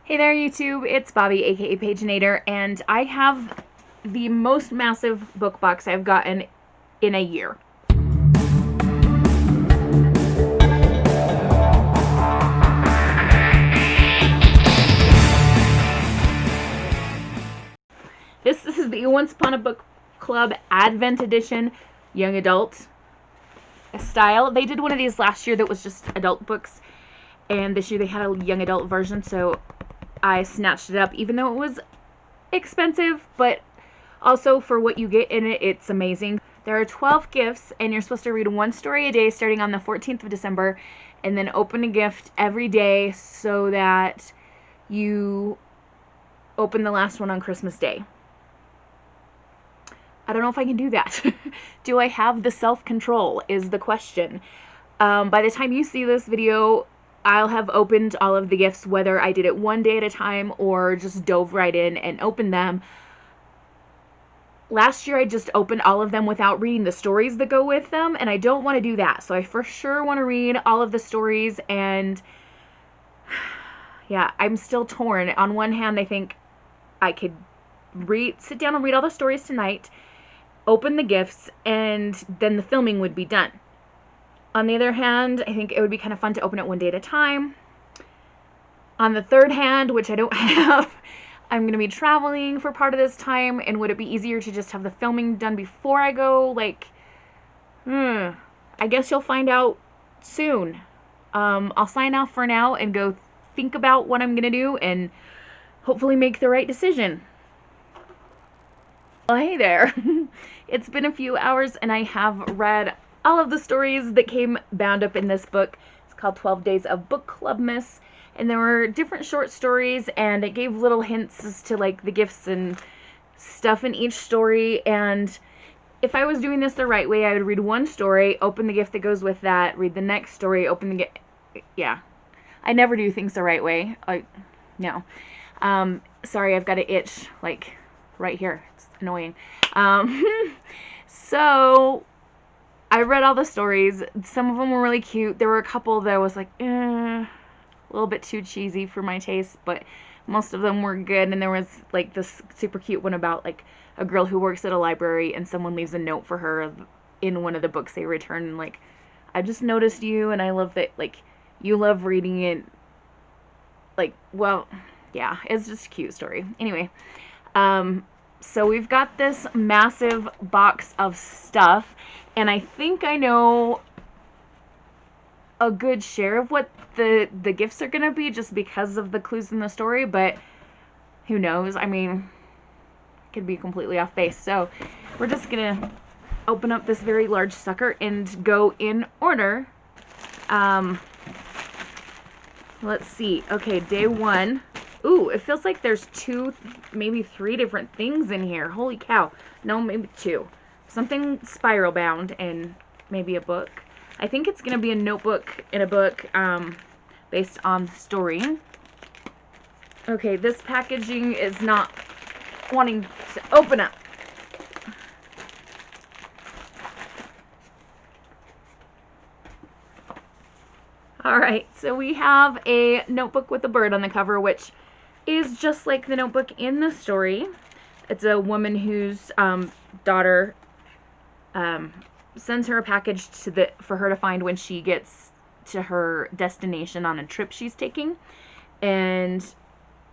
Hey there YouTube, it's Bobi aka Paginator, and I have the most massive book box I've gotten in a year. This is the Once Upon a Book Club Advent Edition Young Adult style. They did one of these last year that was just adult books, and this year they had a young adult version, so I snatched it up, even though it was expensive, but also for what you get in it, it's amazing. There are 12 gifts, and you're supposed to read one story a day starting on the 14th of December, and then open a gift every day so that you open the last one on Christmas Day. I don't know if I can do that. Do I have the self-control is the question. By the time you see this video, I'll have opened all of the gifts, whether I did it one day at a time or just dove right in and opened them. Last year I just opened all of them without reading the stories that go with them, and I don't want to do that. So I for sure want to read all of the stories, and yeah, I'm still torn. On one hand, I think I could sit down and read all the stories tonight, open the gifts, and then the filming would be done. On the other hand, I think it would be kind of fun to open it one day at a time. On the third hand, which I don't have, I'm going to be traveling for part of this time, and would it be easier to just have the filming done before I go? Like, I guess you'll find out soon. I'll sign off for now and go think about what I'm going to do and hopefully make the right decision. Well, hey there. It's been a few hours, and I have read all of the stories that came bound up in this book. It's called 12 Days of Bookclubmas, and there were different short stories, and it gave little hints as to like the gifts and stuff in each story. And if I was doing this the right way, I would read one story, open the gift that goes with that, read the next story, open the gift. Yeah, I never do things the right way. No. Sorry, I've got an itch like right here. It's annoying. So I read all the stories. Some of them were really cute. There were a couple that I was like, a little bit too cheesy for my taste, but most of them were good. And there was like this super cute one about like a girl who works at a library, and someone leaves a note for her in one of the books they return, and like, I just noticed you, and I love that like you love reading it. Like, well, yeah, it's just a cute story. Anyway, so we've got this massive box of stuff, and I think I know a good share of what the gifts are going to be just because of the clues in the story, but who knows? I mean, I could be completely off base. So we're just going to open up this very large sucker and go in order. Let's see. Okay, day one. Ooh, it feels like there's two, maybe three different things in here. Holy cow. No, maybe two. Something spiral bound and maybe a book. I think it's going to be a notebook in a book based on the story. Okay, this packaging is not wanting to open up. Alright, so we have a notebook with a bird on the cover, which is just like the notebook in the story. It's a woman whose daughter sends her a package for her to find when she gets to her destination on a trip she's taking. And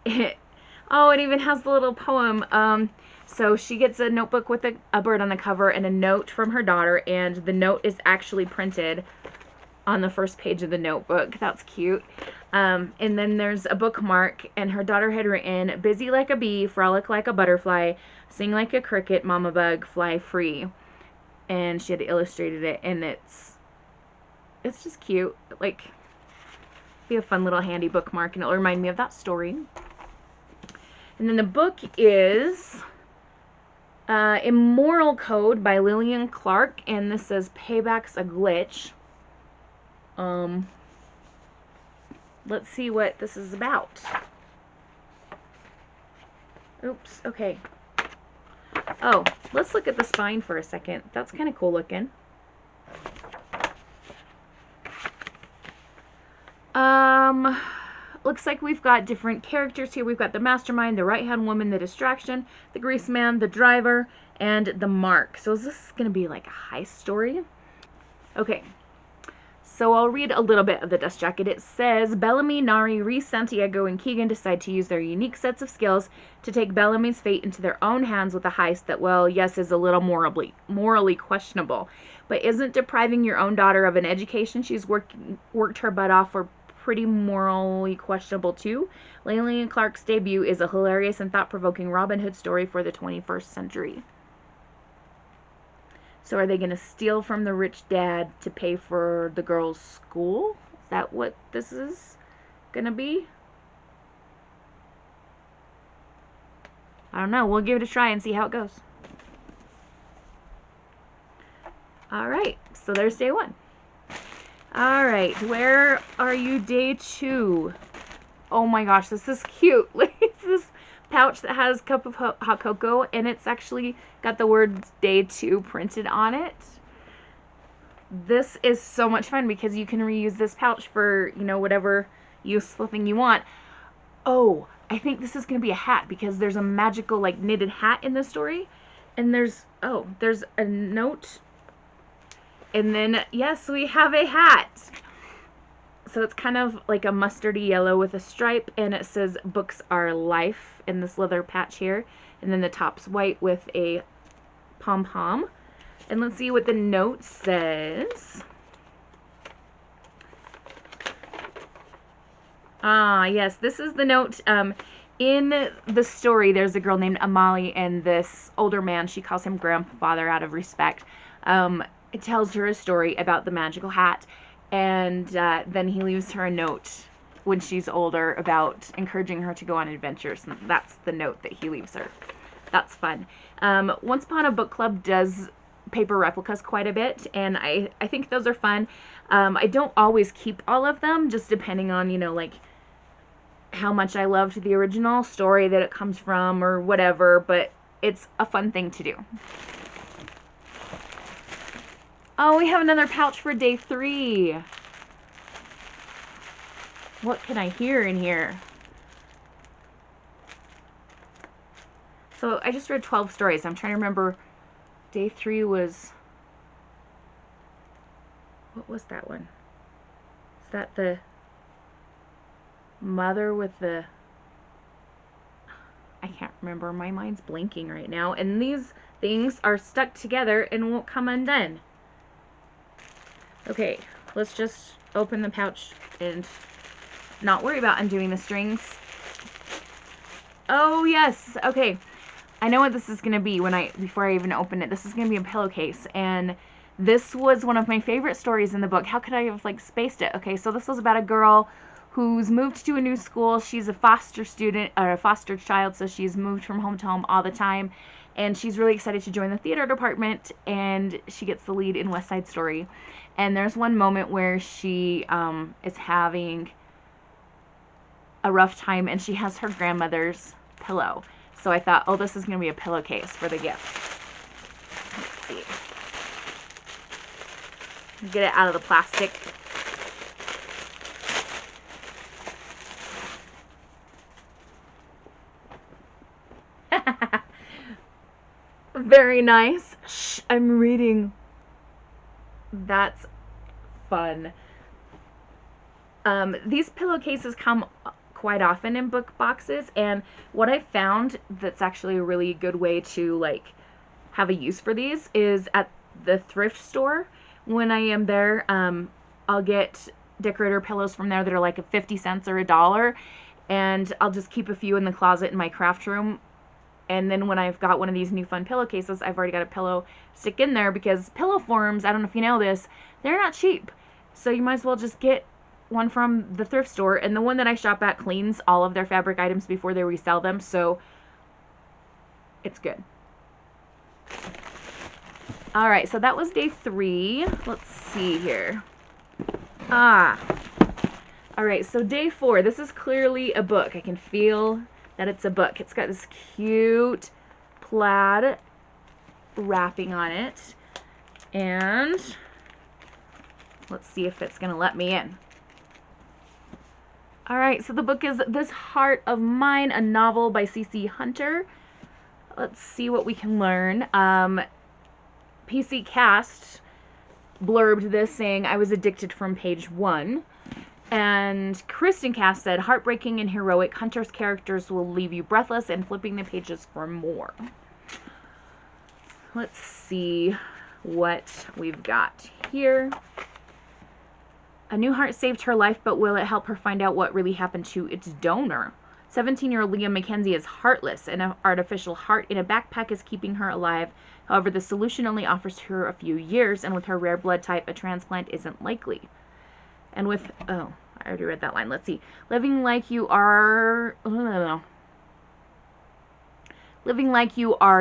it even has the little poem. So she gets a notebook with a bird on the cover and a note from her daughter, and the note is actually printed on the first page of the notebook. That's cute. And then there's a bookmark, and her daughter had written, "Busy like a bee, frolic like a butterfly, sing like a cricket, mama bug, fly free." And she had illustrated it, and it's just cute. Like, be a fun little handy bookmark, and it'll remind me of that story. And then the book is Immoral Code by Lillian Clark, and this says Payback's a Glitch. Let's see what this is about. Oops, okay. Oh, let's look at the spine for a second. That's kind of cool looking. looks like we've got different characters here. We've got the mastermind, the right-hand woman, the distraction, the grease man, the driver, and the mark. So is this going to be like a heist story? Okay. So I'll read a little bit of the dust jacket. It says, Bellamy, Nari, Reese, Santiago, and Keegan decide to use their unique sets of skills to take Bellamy's fate into their own hands with a heist that, well, yes, is a little morally questionable, but isn't depriving your own daughter of an education she's worked her butt off for pretty morally questionable too. Lillian Clark's debut is a hilarious and thought-provoking Robin Hood story for the 21st century. So are they going to steal from the rich dad to pay for the girl's school? Is that what this is going to be? I don't know. We'll give it a try and see how it goes. Alright, so there's day 1. Alright, where are you? Day 2. Oh my gosh, this is cute. It's this pouch that has a cup of hot cocoa, and it's actually got the words day 2 printed on it. This is so much fun because you can reuse this pouch for, you know, whatever useful thing you want. Oh, I think this is going to be a hat because there's a magical, like, knitted hat in this story. And there's a note. And then, yes, we have a hat. So it's kind of like a mustardy yellow with a stripe, and it says books are life in this leather patch here. And then the top's white with a pom-pom. And let's see what the note says. Ah, yes, this is the note. In the story, there's a girl named Amali, and this older man, she calls him grandfather out of respect. It tells her a story about the magical hat. And then he leaves her a note when she's older about encouraging her to go on adventures. And that's the note that he leaves her. That's fun. Once Upon a Book Club does paper replicas quite a bit, and I think those are fun. I don't always keep all of them, just depending on, you know, like how much I loved the original story that it comes from or whatever, but it's a fun thing to do. Oh, we have another pouch for day 3. What can I hear in here? So I just read 12 stories. I'm trying to remember. Day 3 was... What was that one? Is that the mother with the... I can't remember. My mind's blanking right now. And these things are stuck together and won't come undone. Okay, let's just open the pouch and not worry about undoing the strings. Oh, yes. Okay. I know what this is going to be before I even open it. This is going to be a pillowcase, and this was one of my favorite stories in the book. How could I have, like, spaced it? Okay, so this was about a girl who's moved to a new school. She's a foster student, or a foster child, so she's moved from home to home all the time, and she's really excited to join the theater department, and she gets the lead in West Side Story. And there's one moment where she is having a rough time, and she has her grandmother's pillow. So I thought, oh, this is going to be a pillowcase for the gift. Let's see. Get it out of the plastic. Very nice. Shh, I'm reading. That's fun. These pillowcases come quite often in book boxes, and what I found that's actually a really good way to, like, have a use for these is at the thrift store. When I am there, I'll get decorator pillows from there that are like 50 cents or $1, and I'll just keep a few in the closet in my craft room. And then when I've got one of these new fun pillowcases, I've already got a pillow stick in there, because pillow forms, I don't know if you know this, they're not cheap. So you might as well just get one from the thrift store. And the one that I shop at cleans all of their fabric items before they resell them, so it's good. Alright, so that was day 3. Let's see here. Alright, so day 4. This is clearly a book. I can feel that it's a book. It's got this cute plaid wrapping on it. And let's see if it's going to let me in. All right, so the book is This Heart of Mine, a novel by C.C. Hunter. Let's see what we can learn. PC Cast blurbed this saying, I was addicted from page 1. And Kristen Cast said, heartbreaking and heroic, Hunter's characters will leave you breathless and flipping the pages for more. Let's see what we've got here. A new heart saved her life, but will it help her find out what really happened to its donor? 17-year-old Leah Mackenzie is heartless. An artificial heart in a backpack is keeping her alive. However, the solution only offers her a few years, and with her rare blood type, a transplant isn't likely. And with, oh, I already read that line. Let's see. Living like you are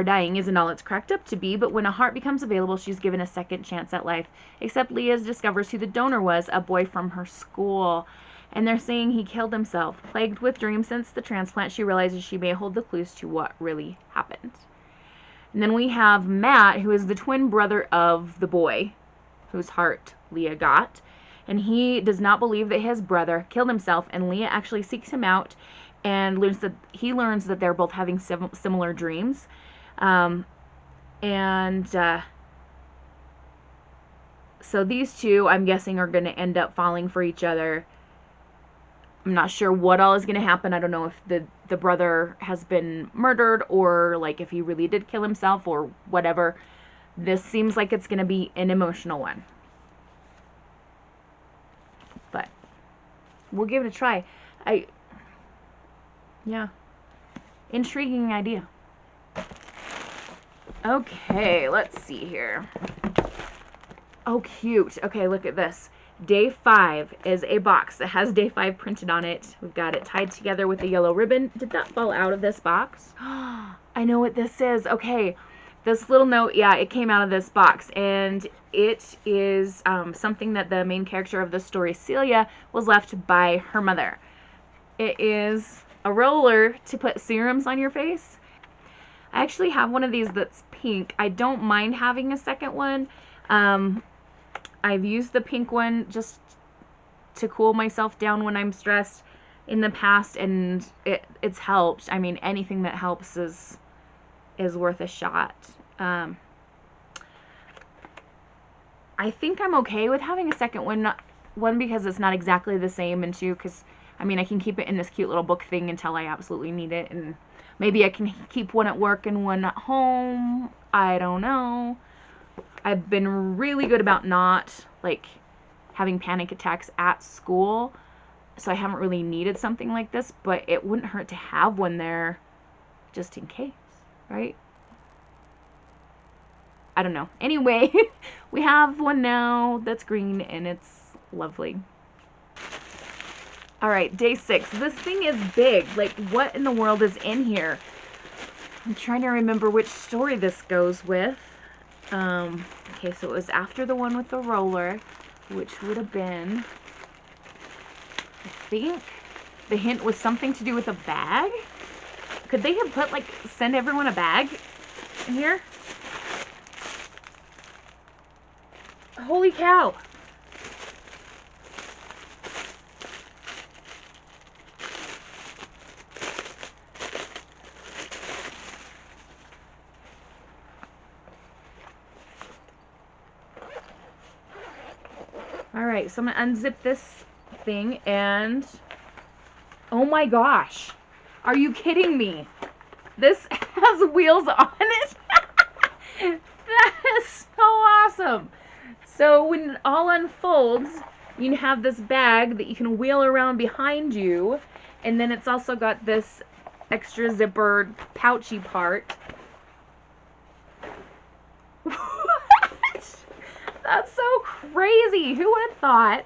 dying isn't all it's cracked up to be, but when a heart becomes available, she's given a second chance at life. Except Leah discovers who the donor was, a boy from her school. And they're saying he killed himself. Plagued with dreams since the transplant, she realizes she may hold the clues to what really happened. And then we have Matt, who is the twin brother of the boy whose heart Leah got. And he does not believe that his brother killed himself, and Leah actually seeks him out and learns that they're both having similar dreams. So these two, I'm guessing, are going to end up falling for each other. I'm not sure what all is going to happen. I don't know if the brother has been murdered or like if he really did kill himself or whatever. This seems like it's going to be an emotional one. But we'll give it a try. Yeah. Intriguing idea. Okay, let's see here. Oh, cute. Okay, look at this. Day 5 is a box that has Day 5 printed on it. We've got it tied together with a yellow ribbon. Did that fall out of this box? I know what this is. Okay, this little note, yeah, it came out of this box. And it is something that the main character of the story, Celia, was left by her mother. It is a roller to put serums on your face. I actually have one of these that's pink. I don't mind having a second one. I've used the pink one just to cool myself down when I'm stressed in the past, and it's helped. I mean, anything that helps is worth a shot. I think I'm okay with having a second one. One, because it's not exactly the same, and two, because, I mean, I can keep it in this cute little book thing until I absolutely need it, and maybe I can keep one at work and one at home. I don't know. I've been really good about not, like, having panic attacks at school, so I haven't really needed something like this, but it wouldn't hurt to have one there just in case, right? I don't know. Anyway, we have one now that's green, and it's lovely. All right, Day 6. This thing is big. Like, what in the world is in here? I'm trying to remember which story this goes with. Okay, so it was after the one with the roller, which would have been, I think, the hint was something to do with a bag? Could they have put, like, send everyone a bag in here? Holy cow! Alright, so I'm going to unzip this thing and... Oh my gosh! Are you kidding me? This has wheels on it? That is so awesome! So when it all unfolds, you have this bag that you can wheel around behind you, and then it's also got this extra zippered pouchy part. That's so crazy. Who would have thought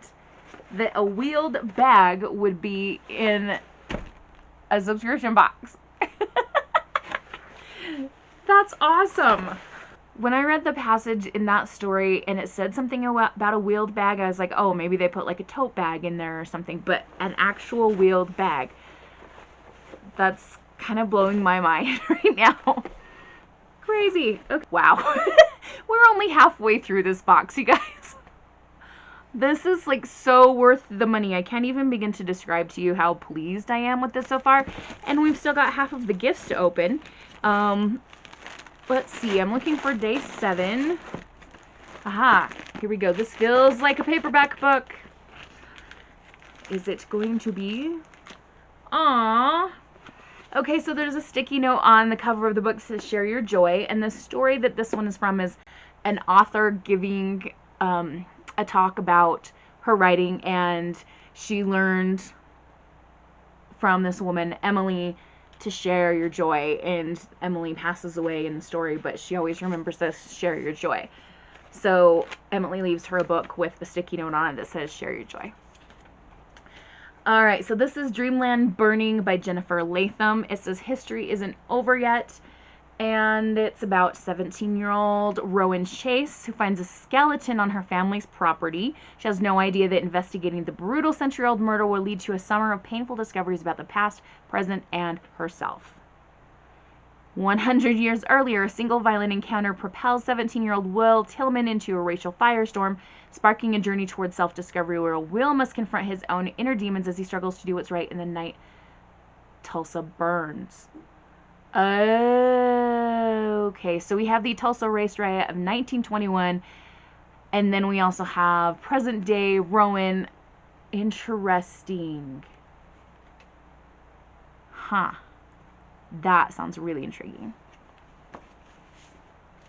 that a wheeled bag would be in a subscription box? That's awesome. When I read the passage in that story and it said something about a wheeled bag, I was like, oh, maybe they put like a tote bag in there or something, but an actual wheeled bag. That's kind of blowing my mind right now. Crazy. Okay. Wow. We're only halfway through this box, you guys. This is like so worth the money. I can't even begin to describe to you how pleased I am with this so far. And we've still got half of the gifts to open. Let's see. I'm looking for day 7. Aha. Here we go. This feels like a paperback book. Is it going to be? Aww. Okay, so there's a sticky note on the cover of the book that says share your joy. And the story that this one is from is an author giving a talk about her writing, and she learned from this woman, Emily, to share your joy. And Emily passes away in the story, but she always remembers this, share your joy. So Emily leaves her a book with the sticky note on it that says share your joy. Alright, so this is Dreamland Burning by Jennifer Latham. It says history isn't over yet. And it's about 17-year-old Rowan Chase, who finds a skeleton on her family's property. She has no idea that investigating the brutal century-old murder will lead to a summer of painful discoveries about the past, present, and herself. 100 years earlier, a single violent encounter propels 17-year-old Will Tillman into a racial firestorm, sparking a journey towards self-discovery where Will must confront his own inner demons as he struggles to do what's right in the night Tulsa burns. Okay, so we have the Tulsa race riot of 1921, and then we also have present day Rowan. Interesting. Huh. That sounds really intriguing.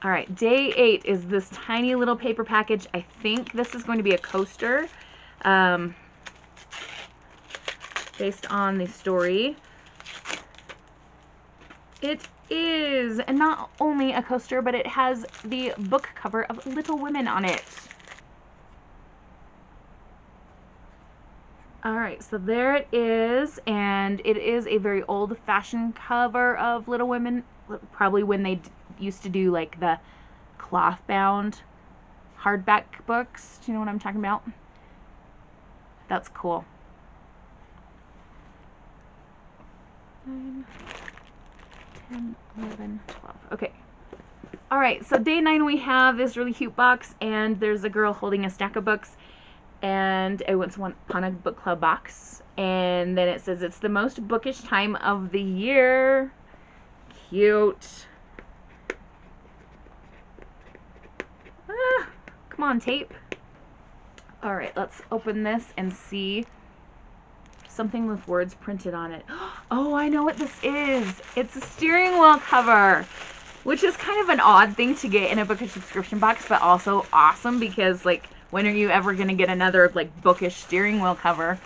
Alright, day 8 is this tiny little paper package. I think this is going to be a coaster, based on the story. It is, and not only a coaster, but it has the book cover of Little Women on it. Alright, so there it is, and it is a very old-fashioned cover of Little Women, probably when they used to do like the cloth-bound hardback books. Do you know what I'm talking about? That's cool. 9, 10, 11, 12. Okay. Alright, so day 9 we have this really cute box, and there's a girl holding a stack of books, and a Once Upon a Book Club box. And then it says it's the most bookish time of the year. Cute. Come on, tape. Alright, let's open this and see something with words printed on it. Oh, I know what this is. It's a steering wheel cover, which is kind of an odd thing to get in a bookish subscription box, but also awesome because, like, when are you ever going to get another, like, bookish steering wheel cover?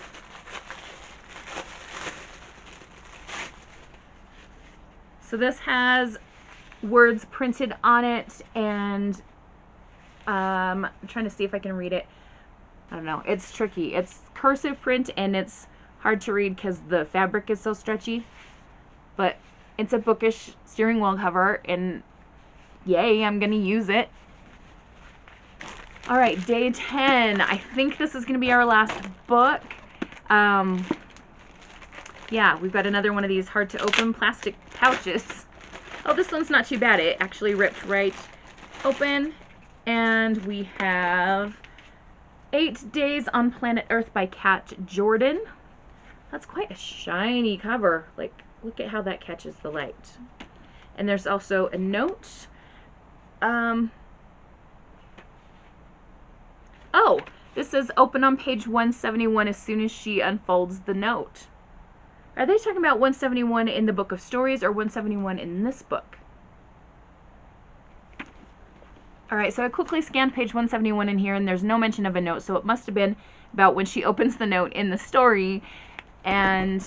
So this has words printed on it, and I'm trying to see if I can read it. I don't know. It's tricky. It's cursive print, and it's hard to read because the fabric is so stretchy. But it's a bookish steering wheel cover, and yay, I'm going to use it. Alright, day 10. I think this is going to be our last book. Yeah, we've got another one of these hard-to-open plastic pouches. Oh, this one's not too bad. It actually ripped right open. And we have 8 Days on Planet Earth by Kat Jordan. That's quite a shiny cover. Like, look at how that catches the light. And there's also a note. Oh, this says open on page 171 as soon as she unfolds the note. Are they talking about 171 in the Book of Stories or 171 in this book? Alright, so I quickly scanned page 171 in here, and there's no mention of a note, so it must have been about when she opens the note in the story. And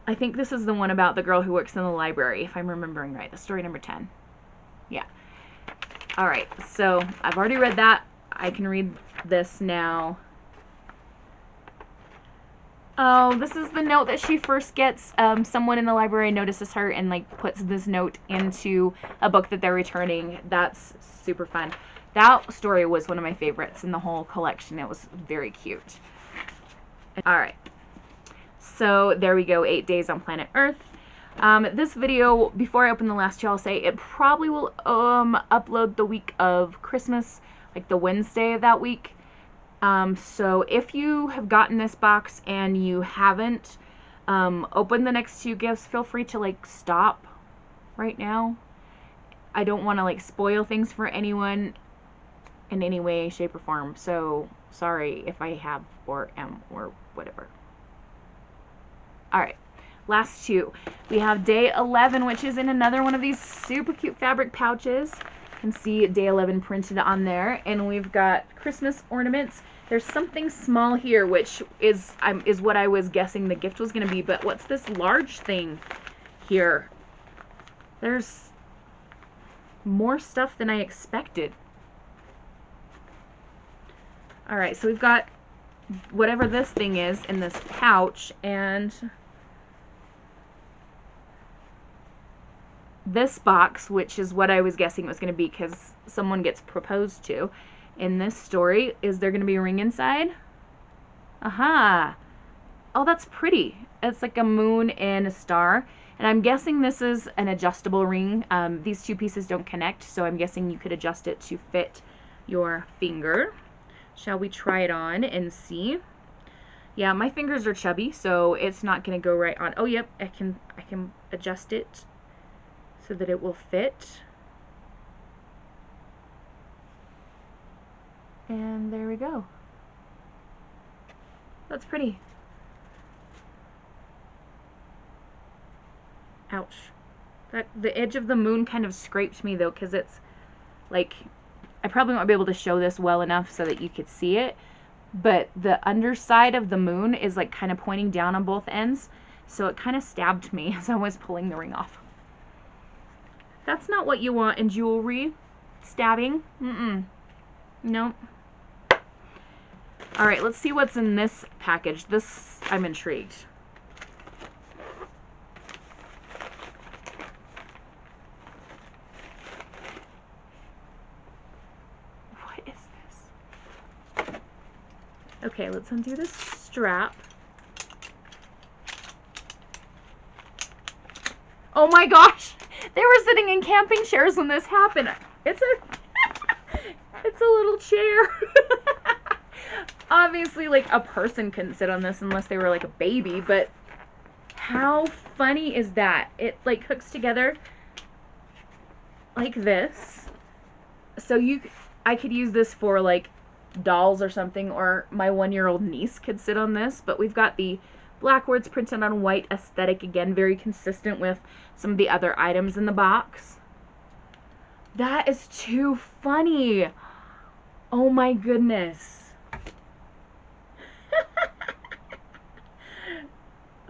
I think this is the one about the girl who works in the library, if I'm remembering right. The story number 10. Yeah. Alright, so I've already read that. I can read this now. Oh, this is the note that she first gets. Someone in the library notices her and, like, puts this note into a book that they're returning. That's super fun. That story was one of my favorites in the whole collection. It was very cute. Alright. So, there we go. 8 Days on Planet Earth. This video, before I open the last two, I'll say it probably will upload the week of Christmas, like the Wednesday of that week. So if you have gotten this box and you haven't opened the next 2 gifts, feel free to like stop right now. I don't want to like spoil things for anyone in any way, shape, or form. So sorry if I have or am or whatever. All right, last 2. We have day 11, which is in another one of these super cute fabric pouches. You can see day 11 printed on there, and we've got Christmas ornaments. There's something small here, which is what I was guessing the gift was going to be. But what's this large thing here? There's more stuff than I expected. All right, so we've got whatever this thing is in this pouch, and this box, which is what I was guessing it was going to be because someone gets proposed to in this story. Is there going to be a ring inside? Aha! Oh, that's pretty. It's like a moon and a star. And I'm guessing this is an adjustable ring. These 2 pieces don't connect, so I'm guessing you could adjust it to fit your finger. Shall we try it on and see? Yeah, my fingers are chubby, so it's not going to go right on. Oh, yep, I can adjust it so that it will fit. And there we go. That's pretty. Ouch. The edge of the moon kind of scraped me though, because it's like, I probably won't be able to show this well enough so that you could see it, but the underside of the moon is like kind of pointing down on both ends, so it kind of stabbed me as I was pulling the ring off. That's not what you want in jewelry. Stabbing. Nope. Alright, let's see what's in this package. This, I'm intrigued. What is this? Okay, let's undo this strap. Oh my gosh! They were sitting in camping chairs when this happened. It's a little chair. Obviously, like, a person couldn't sit on this unless they were like a baby, but how funny is that? It like hooks together like this. So I could use this for like dolls or something, or my 1-year-old niece could sit on this. But we've got the black words printed on white aesthetic, again, very consistent with some of the other items in the box. That is too funny. Oh my goodness.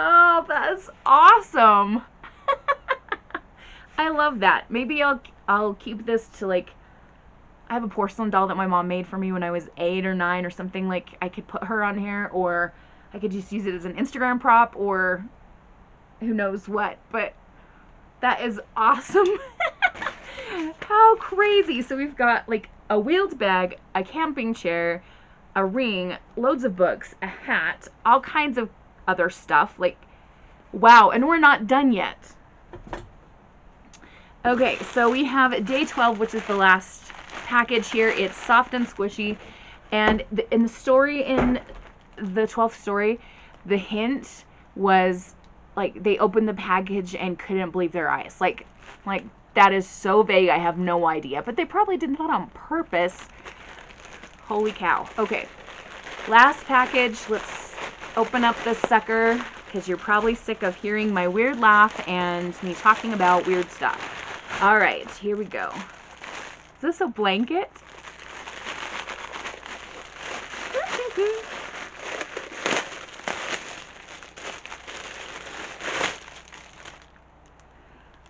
Oh, that's awesome. I love that. Maybe I'll keep this to like, I have a porcelain doll that my mom made for me when I was 8 or 9 or something. Like, I could put her on here, or I could just use it as an Instagram prop, or who knows what. But that is awesome. How crazy. So we've got like a wheeled bag, a camping chair, a ring, loads of books, a hat, all kinds of other stuff. Like, wow. And we're not done yet. Okay, so we have day 12, which is the last package here. It's soft and squishy. And in the story, in the 12th story, the hint was like they opened the package and couldn't believe their eyes. Like that is so vague, I have no idea. But they probably did that on purpose. Holy cow. Okay, last package. Let's open up this sucker, because you're probably sick of hearing my weird laugh and me talking about weird stuff. All right, here we go. Is this a blanket?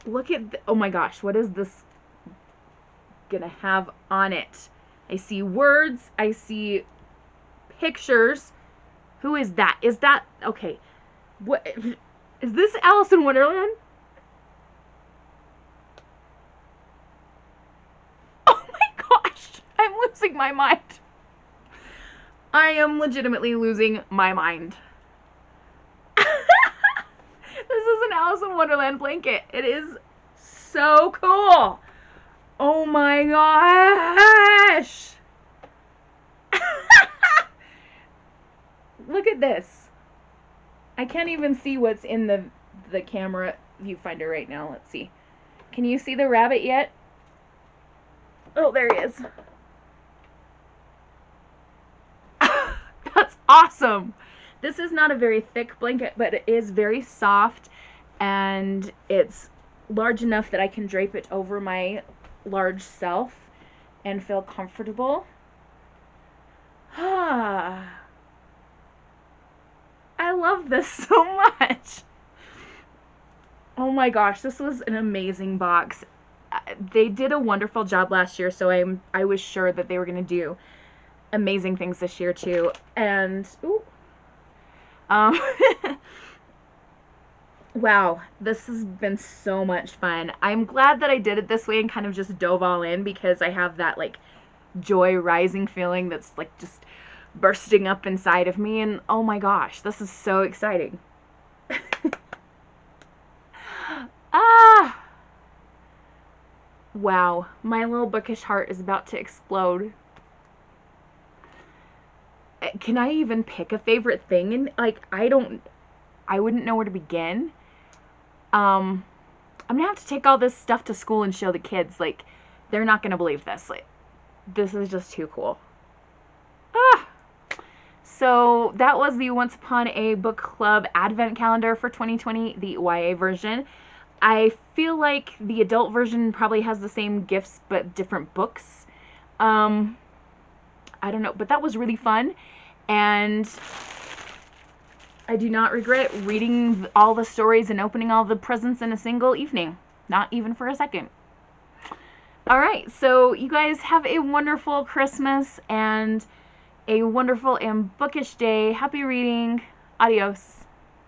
Look at, oh my gosh, what is this gonna have on it? I see words, I see pictures. Who is that? Is that, okay, what, is this Alice in Wonderland? Oh my gosh, I'm losing my mind. I am legitimately losing my mind. This is an Alice in Wonderland blanket. It is so cool. Oh my gosh. Look at this. I can't even see what's in the camera viewfinder right now. Let's see. Can you see the rabbit yet? Oh, there he is. That's awesome. This is not a very thick blanket, but it is very soft, and it's large enough that I can drape it over my large self and feel comfortable. I love this so much. Oh my gosh, this was an amazing box. They did a wonderful job last year, so I was sure that they were going to do amazing things this year too. And ooh, wow, this has been so much fun. I'm glad that I did it this way and kind of just dove all in, because I have that like joy rising feeling that's like just bursting up inside of me, and oh my gosh, this is so exciting. Wow, my little bookish heart is about to explode. Can I even pick a favorite thing? And like, I wouldn't know where to begin. I'm gonna have to take all this stuff to school and show the kids. Like, they're not gonna believe this. Like, this is just too cool. So that was the Once Upon a Book Club Advent Calendar for 2020, the YA version. I feel like the adult version probably has the same gifts but different books. I don't know, but that was really fun, and I do not regret reading all the stories and opening all the presents in a single evening. Not even for a second. Alright, so you guys have a wonderful Christmas and a wonderful and bookish day. Happy reading. Adios.